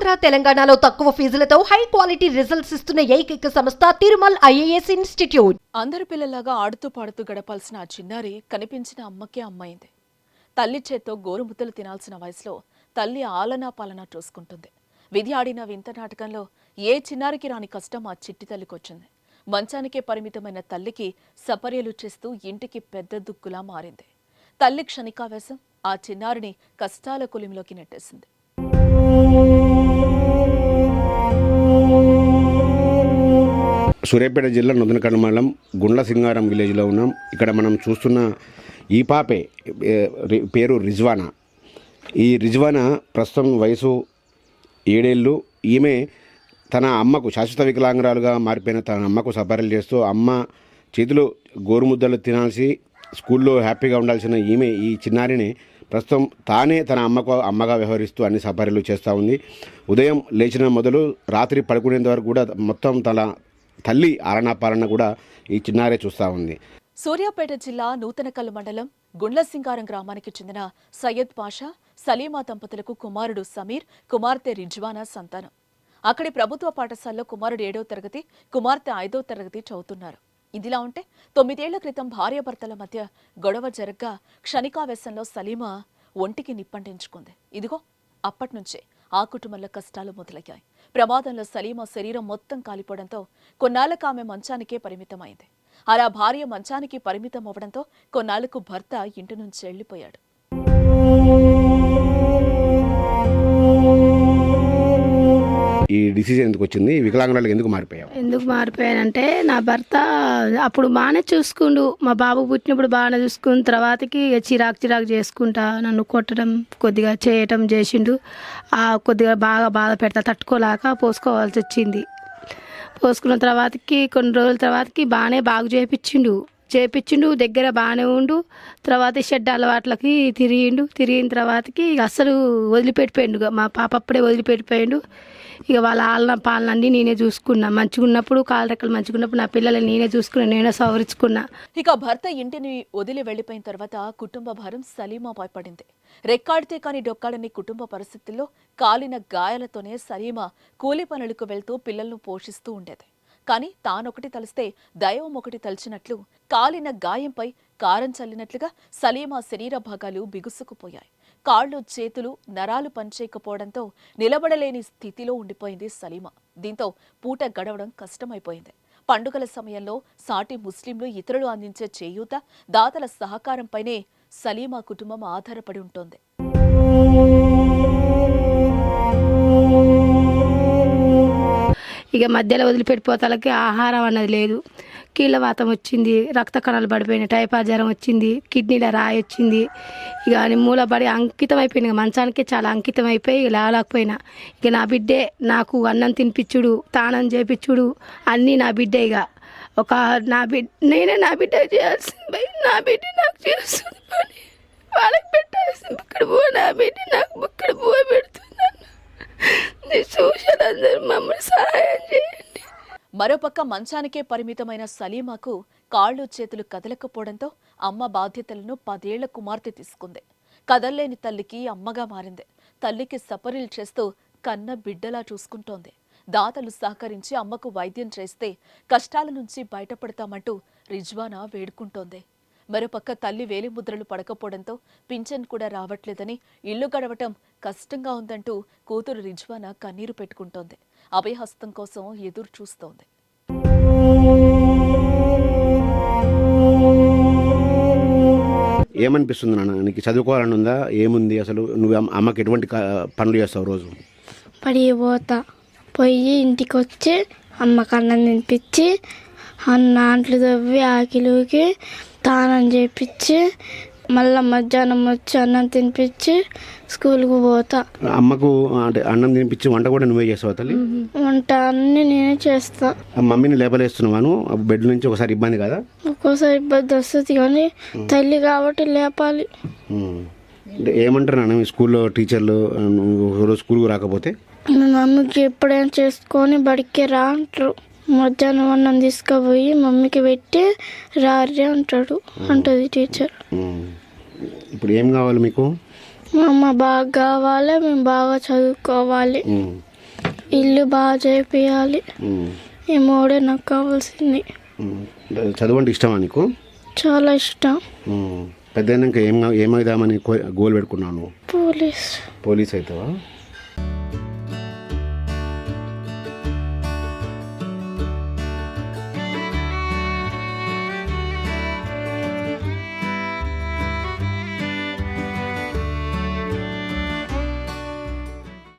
ఆంధ్ర తెలంగాణలో తక్కువ ఫీజులతో high quality results ఇస్తున్న ఏకైక సంస్థ తిరుమల్ ఐఏఎస్ ఇన్స్టిట్యూట్. అందరి పిల్లలాగా ఆడుతూ పాడుతూ గడపాల్సిన ఆ చిన్నారి కనిపించిన అమ్మకే అమ్మైంది. తల్లి చేత్తో గోరుముద్దలు తినాల్సిన వయసులో తల్లి ఆలనా పాలనా చూసుకుంటుంది. విధి ఆడిన వింత నాటకంలో ఏ చిన్నారికి రాని కష్టం ఆ చిట్టి తల్లికొచ్చింది. మంచానికే పరిమితమైన తల్లికి సపర్యలు చేస్తూ ఇంటికి పెద్ద దుక్కులా మారింది. తల్లి క్షణికావేశం ఆ చిన్నారిని కష్టాల కులిమిలోకి నెట్టేసింది. సూర్యాపేట జిల్లా నూతనకండ మండలం గుండ్ల సింగారం విలేజ్లో ఉన్నాం. ఇక్కడ మనం చూస్తున్న ఈ పాపే పేరు రిజ్వానా. ఈ రిజ్వానా ప్రస్తుతం వయసు 7 ఏళ్ళు. ఈమె తన అమ్మకు శాశ్వత వికలాంగురాలుగా మారిపోయిన తన అమ్మకు సపర్యలు చేస్తూ అమ్మ చేతులు గోరుముద్దలు తినాల్సి స్కూల్లో హ్యాపీగా ఉండాల్సిన ఈమె ఈ చిన్నారిని ప్రస్తుతం తానే తన అమ్మగా వ్యవహరిస్తూ అన్ని సపర్యలు చేస్తూ ఉంది. ఉదయం లేచిన మొదలు రాత్రి పడుకునేంత వరకు కూడా మొత్తం తన తల్లి ఆలనా కూడా ఈ చిన్నారే చూస్తూ ఉంది. సూర్యాపేట జిల్లా నూతనకల్ మండలం గుండ్ల సింగారం గ్రామానికి చెందిన సయ్యద్ పాషా, సలీమా దంపతులకు కుమారుడు సమీర్, కుమార్తె రిజ్వానా సంతానం. అక్కడి ప్రభుత్వ పాఠశాలలో కుమారుడు 7వ తరగతి, కుమార్తె 5వ తరగతి చదువుతున్నారు. ఇదిలా ఉంటే 9 ఏళ్ల క్రితం భార్యాభర్తల మధ్య గొడవ జరగ్గా క్షణికావేశంలో సలీమా ఒంటికి నిప్పంటించుకుంది. ఇదిగో అప్పట్నుంచే ఆ కుటుంబంలో కష్టాలు మొదలయ్యాయి. ప్రమాదంలో సలీమా శరీరం మొత్తం కాలిపోవడంతో కొన్నాళ్లకు ఆమె మంచానికే పరిమితమైంది. అలా భార్య మంచానికి పరిమితం అవ్వడంతో కొన్నాళ్లకు భర్త ఇంటి నుంచి వెళ్లిపోయాడు. ఈ డిసిజన్ ఎందుకు వచ్చింది? వికలాంగురాలకు ఎందుకు మారిపోయానంటే నా భర్త అప్పుడు బాగానే చూసుకుండు. మా బాబు పుట్టినప్పుడు బాగానే చూసుకున్న తర్వాతకి చిరాకు చేసుకుంటా నన్ను కొట్టడం కొద్దిగా చేయటం చేసిండు. కొద్దిగా బాగా బాధ పెడతా తట్టుకోలేక పోసుకోవాల్సి వచ్చింది. పోసుకున్న తర్వాతకి కొన్ని రోజుల తర్వాతకి బాగా చేపించిండు దగ్గర బాగానే ఉండు. తర్వాత షెడ్ అలవాట్లకి తిరిగిన తర్వాతకి అస్సలు వదిలిపెట్టిపోయిండు. మా పాప అప్పుడే వదిలిపెట్టిపోయిండు. ఇక వాళ్ళ పాలన అన్నీ నేనే చూసుకున్నా. మంచిగా ఉన్నప్పుడు కాలు రెక్కలు మంచిగా ఉన్నప్పుడు నా పిల్లల్ని నేనే చూసుకున్నా, నేనే సవరించుకున్నా. ఇక భర్త ఇంటిని వదిలి వెళ్లిపోయిన తర్వాత కుటుంబ భారం సలీమాపై పడింది. రెక్కాడితే కాని డొక్కాడని కుటుంబ పరిస్థితుల్లో కాలిన గాయాలతోనే సలీమా కూలి పనులకు వెళ్తూ పిల్లలను పోషిస్తూ ఉండేది. కానీ తానొకటి తలిస్తే దైవం ఒకటి తలిచినట్లు కాలిన గాయంపై కారం చల్లినట్లుగా సలీమా శరీర భాగాలు బిగుసుకుపోయాయి. కాళ్ళు చేతులు నరాలు పనిచేయకపోవడంతో నిలబడలేని స్థితిలో ఉండిపోయింది సలీమా. దీంతో పూట గడవడం కష్టమైపోయింది. పండుగల సమయంలో సాటి ముస్లింలు ఇతరులు అందించే చేయూత, దాతల సహకారంపైనే సలీమా కుటుంబం ఆధారపడి ఉంటోంది. ఇక మధ్యలో వదిలిపెట్టిపోతాలకి ఆహారం అన్నది లేదు. కీళ్ళవాతం వచ్చింది, రక్త కణాలు పడిపోయినాయి, టైఫాయిడ్ జ్వరం వచ్చింది, కిడ్నీల రాయి వచ్చింది. ఇక మూలబడి అంకితం అయిపోయింది. ఇక మంచానికే చాలా అంకితం అయిపోయి లేవలేకపోయినా. ఇక నా బిడ్డే నాకు అన్నం తినిపించుడు, తానం చేపించుడు అన్నీ నా బిడ్డే. ఇక నేనే నా బిడ్డ చేయాల్సింది. నా బిడ్డ నాకు చేస్తుంది పని, వాళ్ళకి పెట్టాల్సింది. ఇక్కడ పో నా బిడ్డ నాకు ఇక్కడ పో పెడుతుందన్న చూసారందరూ మమ్మల్ని సహాయం చేయండి. మరోపక్క మంచానికే పరిమితమైన సలీమాకు కాళ్ళు చేతులు కదలకపోవడంతో అమ్మ బాధ్యతలను 10 ఏళ్ల కుమార్తె తీసుకుంది. కదల్లేని తల్లికి అమ్మగా మారింది. తల్లికి సపర్యలు చేస్తూ కన్న బిడ్డలా చూసుకుంటోంది. దాతలు సహకరించి అమ్మకు వైద్యం చేస్తే కష్టాల నుంచి బయటపడతామంటూ రిజ్వానా వేడుకుంటోంది. మరోపక్క తల్లి వేలిముద్రలు పడకపోవడంతో పింఛన్ కూడా రావట్లేదని, ఇల్లు గడవటం కష్టంగా ఉందంటూ కూతురు రిజ్వానా కన్నీరు పెట్టుకుంటోంది. అభయహస్తం కోసం ఎదురు చూస్తోంది. ఏమనిపిస్తుంది నాన్న? నీకు చదువుకోవాలని ఉందా? ఏముంది అసలు? నువ్వు అమ్మకి ఎటువంటి పనులు చేస్తావు రోజు? పడిపోతా, పోయి ఇంటికి వచ్చి అమ్మకి అన్నం తినిపించి అంట్లు తవ్వి ఆకిలికి తానం చేపించి మళ్ళీ మధ్యాహ్నం వచ్చి అన్నం తినిపించి స్కూల్కి పోతా. అమ్మకు అంటే అన్నం తినిపించి వంట కూడా నువ్వే చేస్తావు తల్లి? వంట అన్ని నేనే చేస్తా. మమ్మీని లేపలేస్తున్నాను బెడ్ నుంచి, ఒకసారి ఇబ్బంది కదా? ఒక్కోసారి ఇబ్బంది వస్తుంది కానీ తల్లి కాబట్టి లేపాలి. ఏమంటారు నాన్న మీ స్కూల్లో టీచర్లు రోజు స్కూల్కి రాకపోతే? మమ్మీకి ఎప్పుడైనా చేసుకొని బడికి రా అంటారు. మధ్యాహ్నం అన్నం తీసుకుపోయి మమ్మీకి పెట్టి రారే అంటది టీచర్. ఇప్పుడు ఏం కావాలి మీకు? మా అమ్మ బాగా కావాలి, మేము బాగా చదువుకోవాలి. ఇల్లు బాగా చేపియాలి. ఉమ్. ఈ మూడే నాకు కావాల్సింది. ఉమ్. చదువు అంటే ఇష్టమా నీకు? చాలా ఇష్టం. పెద్ద ఏమవుదామని గోల్ పెట్టుకున్నావు నువ్వు? పోలీస్. పోలీస్ అవుతావా?